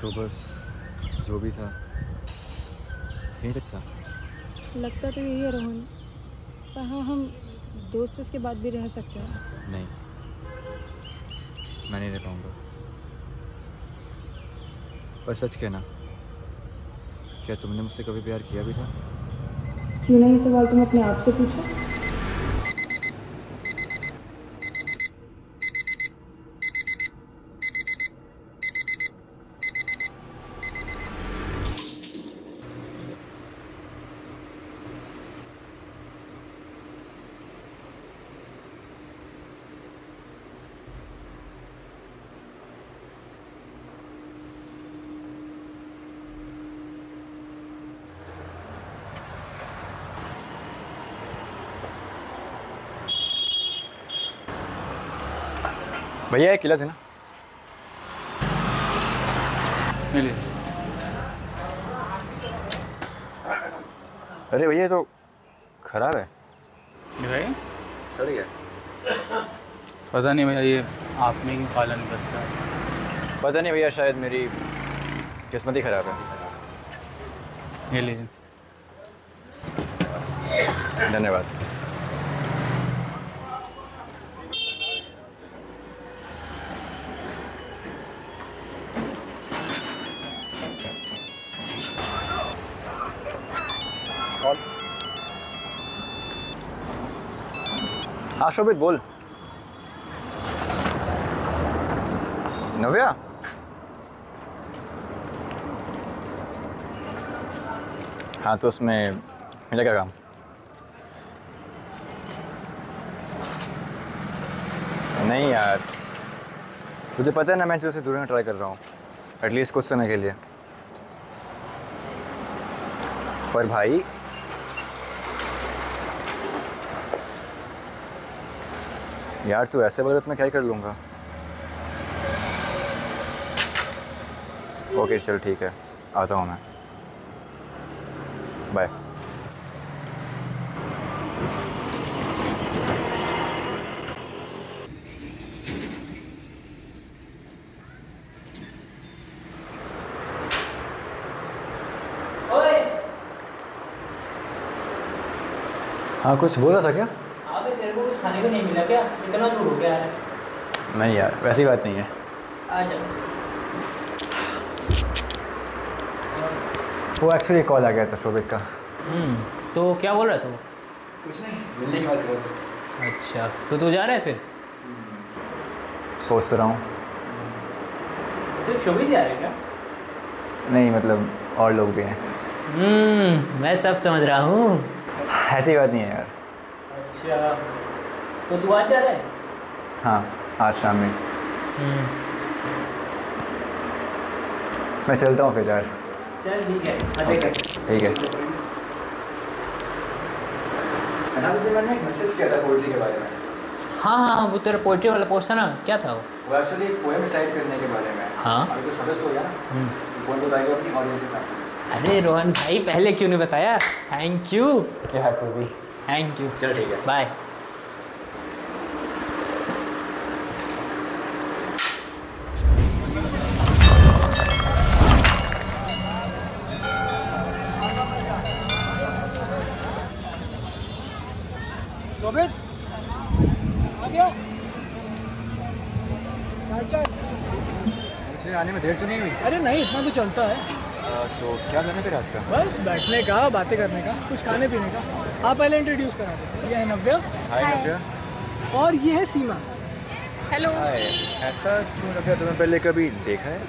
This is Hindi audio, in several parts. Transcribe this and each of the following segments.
तो बस जो भी था यहीं तक था। लगता तो यही है रोहन, पर हाँ, हम दोस्त उसके बाद भी रह सकते हैं। नहीं, मैं नहीं रह पाऊंगा। पर सच कहना, क्या तुमने मुझसे कभी प्यार किया भी था? क्यों नहीं, ये सवाल तुम अपने आप से पूछो। भैया एक किला थे ना? मिले। अरे भैया ये तो खराब है। भाई सड़ गया। पता नहीं भैया, ये आप में क्यों पालन करता है। पता नहीं भैया, शायद मेरी किस्मत ही खराब है। ये लीजिए। धन्यवाद। हाँ शोभित बोल। नव्या, हाँ तो उसमें मेरा क्या काम? नहीं यार, तुझे पता है ना मैं तुझसे दूर रहना ट्राई कर रहा हूँ, एटलीस्ट कुछ समय के लिए। पर भाई यार तू ऐसे बोले तो मैं क्या ही कर लूँगा। ओके चल ठीक है, आता हूँ मैं। बाय। हाँ कुछ बोला था क्या? हाँ भाई, तेरे को कुछ खाने को नहीं मिला क्या? इतना दूर हो गया है। नहीं यार वैसी बात नहीं है। आ जा। वो एक्चुअली कॉल आ गया था शोभित का। तो क्या बोल रहा था वो? कुछ नहीं, मिलने की बात कर रहे थे। अच्छा, तो तू जा रहा है फिर? सोच तो रहा हूँ। सिर्फ शोभित जा रहे हैं क्या? नहीं मतलब और लोग भी हैं। मैं सब समझ रहा हूँ। ऐसी बात नहीं है यार। अच्छा, तो तू आज जा रहा है? हाँ आज शाम में। मैं चलता हूँ फिर यार। चल ठीक है, मजे कर। ठीक है। तुझे मैंने एक मैसेज किया था पोइट्री के बारे में। हाँ, वो तेरा पोइट्री वाला पोस्ट था ना, क्या था वो? वो एक्चुअली पोएम रिसाइट करने के बारे में। हाँ। अगर तो सजेस्ट हो गया ना तो पोएम बताएगा अपनी ऑडियंस के सामने। अरे रोहन भाई, पहले क्यों नहीं बताया? Thank you. क्या है तू भी? Thank you. चल ठीक है, बाय। शोभित आ गया? इसे आने में देर तो नहीं हुई? अरे नहीं, इतना तो चलता है। तो क्या करने फिर आज का? बस बैठने का, बातें करने का, कुछ खाने पीने का। आप पहले इंट्रोड्यूस करा दो। ये है नव्या। हाय नव्या। और ये है सीमा। हेलो। हाय। ऐसा क्यों नव्या, तुम्हें पहले कभी देखा है?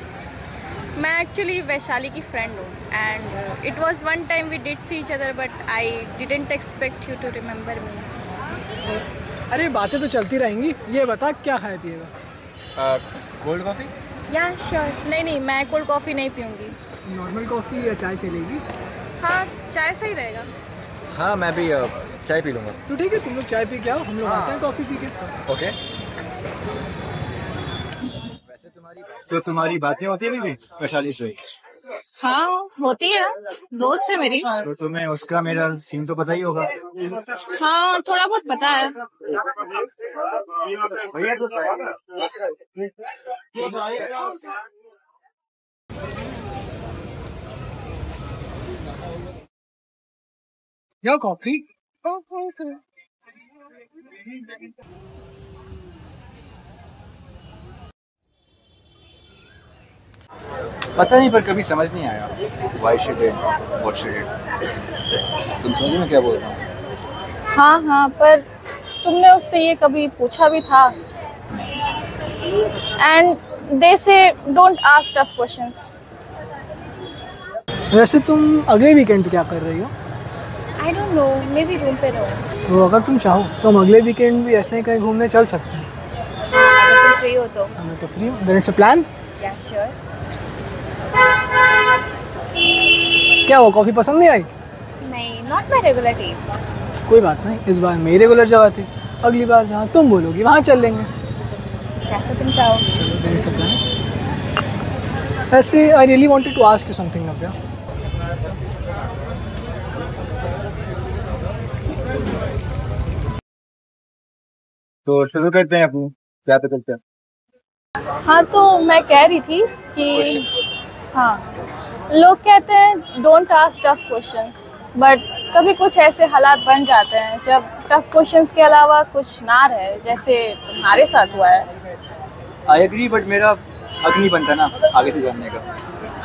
मैं एक्चुअली वैशाली की फ्रेंड हूँ and it was one time we did see each other but I didn't expect you to remember me. अरे बातें तो चलती रहेंगी। ये बता क्या खाए पिएगा? Cold coffee? या श्योर। नहीं, मैं कोल्ड कॉफ़ी नहीं पीऊँगी। नॉर्मल कॉफ़ी या चाय चलेगी? हाँ, चाय सही रहेगा। हाँ मैं भी चाय पी लूँगा। तो ठीक है, तुम लोग चाय पी के आओ, हम लोग आते हैं कॉफ़ी पी के। ओके। तो तुम्हारी बातें होती है भी वैशाली से? हाँ होती है, दोस्त है मेरी। तो तुम्हें उसका मेरा सीन तो पता ही होगा। हाँ थोड़ा बहुत पता है। भैया या कॉफी? पता नहीं, पर कभी समझ नहीं आया why she did what she did. तुम समझ में क्या बोल रहा हूँ? हाँ हाँ, पर तुमने उससे ये कभी पूछा भी था? एंड दे से डोंट आस्क टफ क्वेश्चंस। वैसे तुम अगले वीकेंड क्या कर रही हो? आई don't no, may be room पे रहो। तो अगर तुम चाहो तो हम अगले वीकेंड भी ऐसे ही कहीं घूमने चल सकते हैं। अगर तुम फ्री हो तो। मैं तो फ्री हूँ। Then it's a plan. Yes sure. क्या हुआ, कॉफी पसंद नहीं आई? नहीं, नॉट माय रेगुलर टेस्ट। कोई बात नहीं, इस बार मेरी रेगुलर जगह थी, अगली बार जहाँ तुम बोलोगी वहाँ चल लेंगे। जैसा तुम चाहो। चलो देन इट्स अ प्लान। ऐसे I really wanted to ask you something Navya. तो शुरू करते हैं अपनी, क्या पे करते हैं? हाँ, तो मैं कह रही थी कि हाँ, लोग कहते हैं don't ask tough questions, but कभी कुछ ऐसे हालात बन जाते हैं जब टफ क्वेश्चंस के अलावा कुछ ना रहे, जैसे तुम्हारे साथ हुआ है। आई एग्री, बट मेरा हक नहीं बनता ना आगे से जानने का।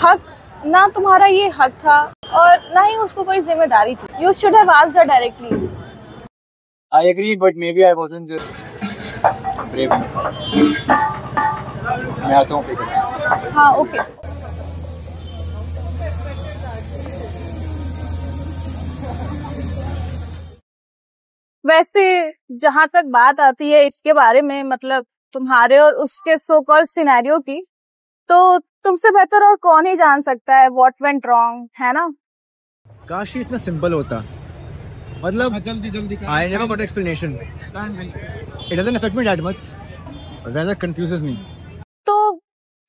हक ना, तुम्हारा ये हक था और ना ही उसको कोई जिम्मेदारी थी। You should have asked her directly. I agree, but maybe I wasn't just brave. मैं आता हूँ पिक करने। हाँ ओके। वैसे जहाँ तक बात आती है इसके बारे में, मतलब तुम्हारे और उसके सो कॉल्ड सिनेरियो की, तो तुमसे बेहतर और कौन ही जान सकता है व्हाट वेंट रॉन्ग, है ना? काश ये इतना सिंपल होता। मतलब जल्दी I never got explanation. It doesn't affect me that much, rather confuses me। तो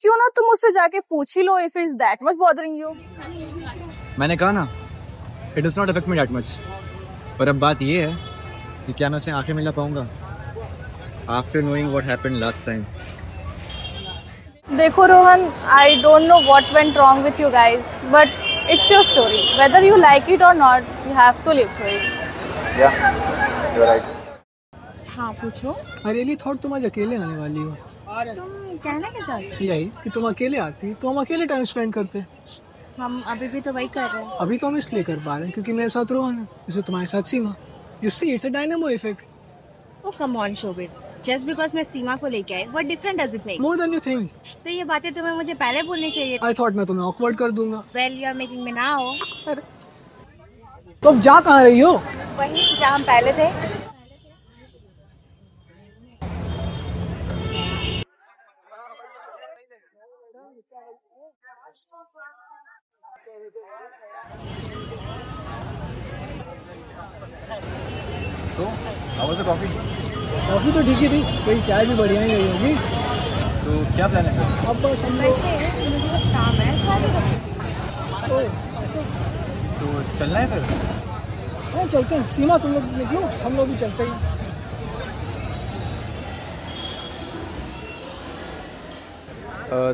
क्यों ना तुम उससे जाके पूछ ही लो if it's that much bothering you. मैंने कहा ना, it does not affect me that much. पर अब बात ये है कि क्या मैं उसे आंखें मिला पाऊंगा after knowing what happened last time. देखो Rohan, I don't know what went wrong with you guys, but it's your story. Whether you like it or not, you have to live through it. Yeah you are right. हाँ पूछो। आई रियली थॉट तुम आज अकेले आने वाली हो। तुम कहना क्या चाहते हो? यही कि तुम अकेले आती तो हम अकेले टाइम स्पेंड करते। हम अभी भी तो वही कर रहे हैं। अभी तो हम इसलिए कर पा रहे हैं क्योंकि मेरे साथ रोहन है, जैसे तुम्हारे साथ Seema. You see, it's a dynamo effect. Oh come on Shobit, just because मैं सीमा को लेके आई, what difference does it make? More than you think. तो ये बातें तुम्हें मुझे पहले बोलनी चाहिए। आई थॉट मैं तुम्हें ऑकवर्ड कर दूंगा। Well, you are making me now। तो अब जा कहाँ रही हो? वहीं जहाँ हम पहले थे। So how was the coffee? Coffee तो ठीक ही थी, कहीं चाय भी बढ़िया ही गई होगी। तो क्या प्लान है? अब बस हम लोग मुझे कुछ काम है सारे। ओए, ऐसे तो चलना है फिर? हाँ चलते हैं। सीमा तुम लोग निकलो, हम लोग भी चलते हैं।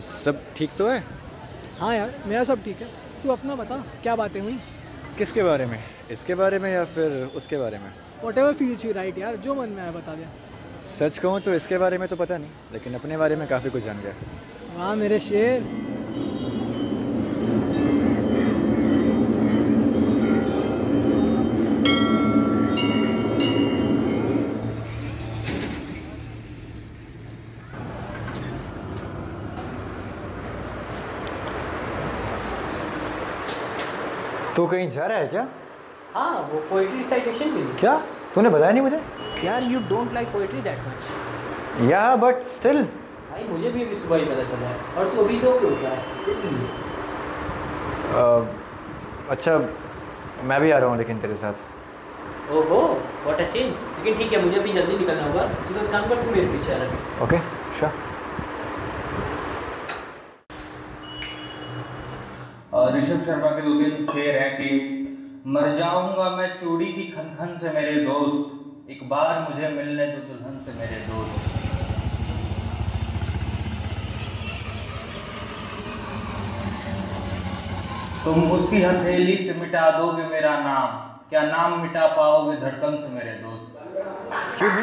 सब ठीक तो है? हाँ यार, मेरा सब ठीक है। तू अपना बता, क्या बातें हुई? किसके बारे में? इसके बारे में या फिर उसके बारे में? व्हाटएवर फील्स यू राइट यार, जो मन में आया बता दे। सच कहूँ तो इसके बारे में तो पता नहीं, लेकिन अपने बारे में काफ़ी कुछ जान गया। वाह मेरे शेर। तो कहीं जा रहा है क्या? हाँ, वो पोइट्री रिसाइटेशन के लिए। क्या तूने बताया नहीं मुझे? यार you don't like poetry that much. या बट स्टिल। भाई मुझे भी अभी सुबह ही पता चला है, और तू अभी सो के उठ रहा है इसलिए। अच्छा मैं भी आ रहा हूँ लेकिन तेरे साथ। ओहो व्हाट अ चेंज। लेकिन ठीक है, मुझे अभी जल्दी निकलना होगा, तू तो काम कर, तू मेरे पीछे आ रहा है। Okay sure. ऋषभ शर्मा के 2-3 शेर हैं कि मर जाऊंगा मैं चूड़ी की खन-खन से मेरे दोस्त, एक बार मुझे मिलने दो दुल्हन से मेरे दोस्त। तुम उसकी हथेली से मिटा दोगे मेरा नाम, क्या नाम मिटा पाओगे धड़कन से मेरे दोस्त? Excuse me,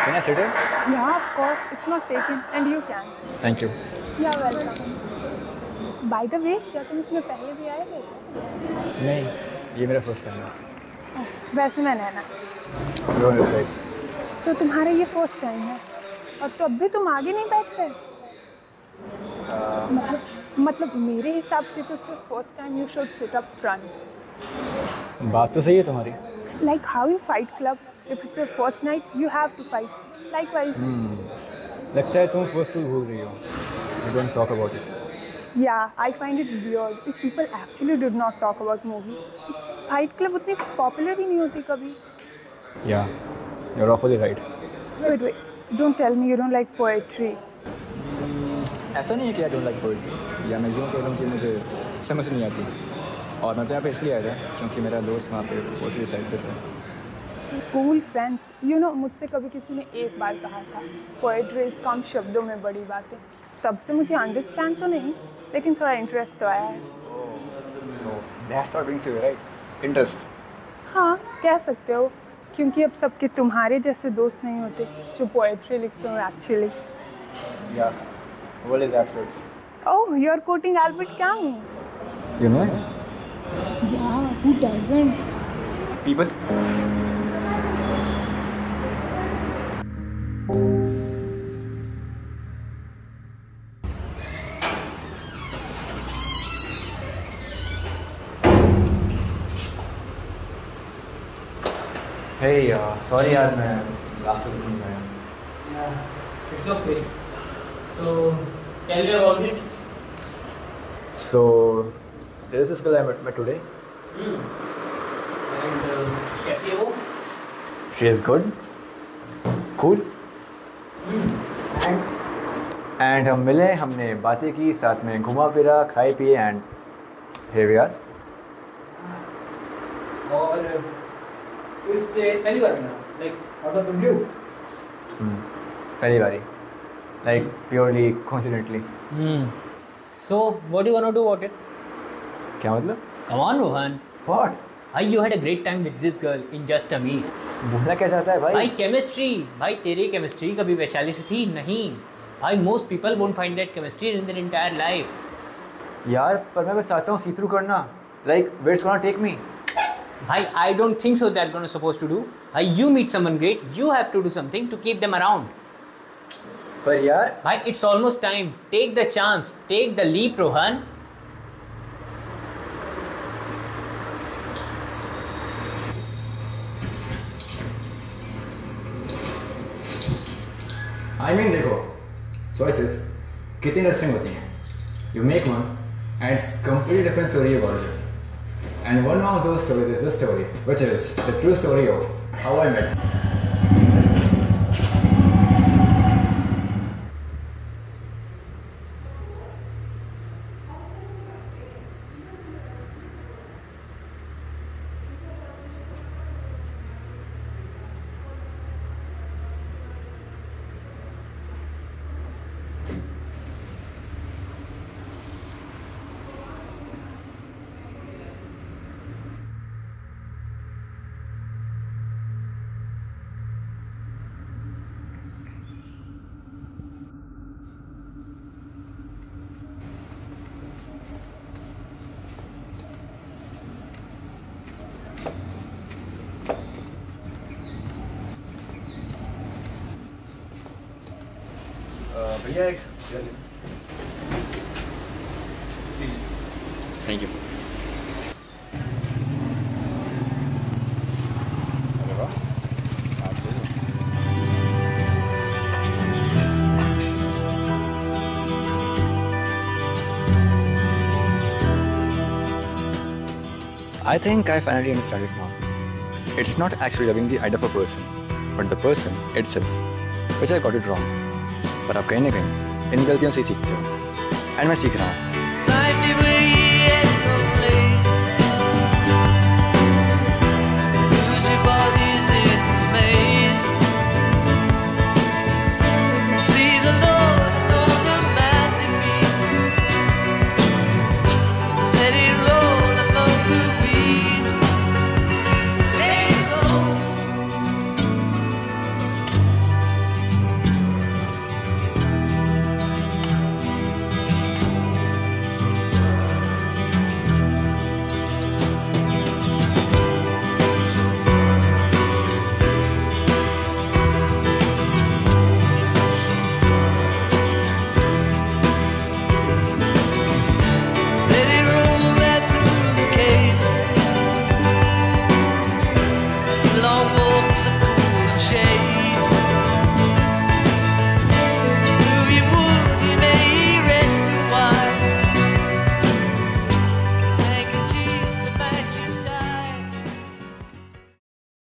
can I sit here? Yeah, of course. It's not taken, and you can. Thank you. Yeah, welcome. By the way, क्या तुम इसमें पहले भी आए थे? नहीं, ये मेरा फर्स्ट टाइम है। वैसे मैं नैना। Go on this side. तो तुम्हारा ये फर्स्ट टाइम है, और तो अब भी तुम आगे नहीं बैठ रहे? मतलब मेरे हिसाब से तो first time you should sit up front. बात तो सही है तुम्हारी। Like how in Fight Club, if it's your first night, you have to fight. Likewise. लगता है तुम फर्स्ट रूल भूल रही हो। You don't talk about it. Yeah, I find it weird if people actually did not talk about movie. Fight Club उतनी popular ही नहीं होती कभी। Yeah, you're awfully right. Wait, don't tell me you don't like poetry. ऐसा नहीं है कि I don't like poetry, या मैं यूँ कह दूँ कि मुझे समझ नहीं आती। और मैं तो यहाँ पे इसलिए आया था क्योंकि मेरा दोस्त वहाँ पे पोएट्री साइड पे था। Cool friends, you know मुझसे कभी किसी ने एक बार कहा था पोएट्री कम शब्दों में बड़ी बातें। तब से मुझे अंडरस्टैंड तो नहीं, लेकिन थोड़ा इंटरेस्ट तो आया है। So that's what brings you, right? Interest. हाँ, कह सकते हो, क्योंकि अब सबके तुम्हारे जैसे दोस्त नहीं होते जो पोएट्री लिखते हो actually. Yeah. What is absurd? Oh, you're quoting Albert Camus. You know it? Yeah, who doesn't? People. Hey, sorry यार मैं लास्ट तक नहीं आया। Yeah, it's okay. So, tell me about it. So, there is this girl I met today. And कैसी है वो? She is good, cool. And हम मिले, हमने बातें की, साथ में घुमा फिरा, खाए पिए, and here we are. और इससे पहली बार मिला, like out of the blue. पहली बारी, like purely coincidentally. So, what do you wanna do about it? क्या मतलब? Come on, Rohan. What? You had a great time with this girl in just a meet. बोलना क्या चाहता है भाई? भाई केमिस्ट्री, भाई तेरी केमिस्ट्री कभी वैशाली से थी? नहीं भाई, most people won't find that chemistry in their entire life. यार पर मैं बस चाहता हूँ see through करना. Like where it's gonna take me? भाई I don't think so that gonna supposed to do. भाई you meet someone great, you have to do something to keep them around. पर यार भाई it's almost time. Take the chance, take the leap, Rohan. I mean देखो, choices कितनी इंटरेस्टिंग होती हैं. You make one and it's completely different story about it. And one of those stories is this story, which is the true story of how I met. भैया एक थैंक यू. अरे वाह, आप दे दो. I think I finally understand it now. It's not actually loving the idea of a person, but the person itself, which I got it wrong. पर आप कहीं ना कहीं इन गलतियों से ही सीखते हो, एंड मैं सीख रहा हूँ.